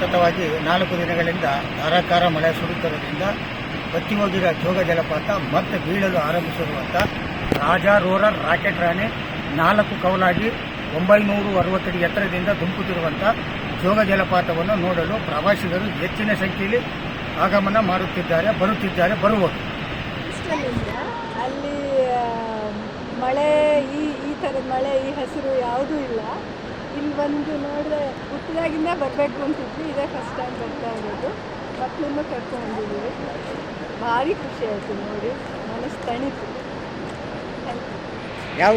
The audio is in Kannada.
ಸತತವಾಗಿ 4 ದಿನಗಳಿಂದ ಧಾರಾಕಾರ ಮಳೆ ಸುರಿಯುತ್ತಿರುವುದರಿಂದ ಬತ್ತಿ ಹೋಗಿರುವ ಜೋಗ ಜಲಪಾತ ಮತ್ತೆ ಬೀಳಲು ಆರಂಭಿಸಿರುವಂಥ ರಾಜಾರೋರರ್ ರಾಕೆಟ್ ರಾಣಿ 4 ಕವಲಾಗಿ 960 ಅಡಿ ಎತ್ತರದಿಂದ ಧುಮುಕುತ್ತಿರುವಂಥ ಜೋಗ ಜಲಪಾತವನ್ನು ನೋಡಲು ಪ್ರವಾಸಿಗರು ಹೆಚ್ಚಿನ ಸಂಖ್ಯೆಯಲ್ಲಿ ಆಗಮನ ಬರುವರು. ಅಲ್ಲಿ ಮಳೆ ಈ ಥರದ ಮಳೆ ಈ ಹಸಿರು ಯಾವುದೂ ಇಲ್ಲ. ಇಲ್ಲಿ ಬಂದು ನೋಡಿದ್ರೆ ಹುಟ್ಟಿದಾಗಿಂದ ಬರಬೇಕು ಅಂತಿದ್ವಿ, ಇದೇ ಫಸ್ಟ್ ಟೈಮ್ ಬರ್ತಾ ಇರೋದು. ಮಕ್ಕಳನ್ನು ಕರ್ಕೊಂಡು ಬಂದಿದ್ದೀವಿ. ಭಾರಿ ಖುಷಿ ಆಯಿತು ನೋಡಿ, ಮನಸ್ಸು ತಣಿತು. ಯಾವ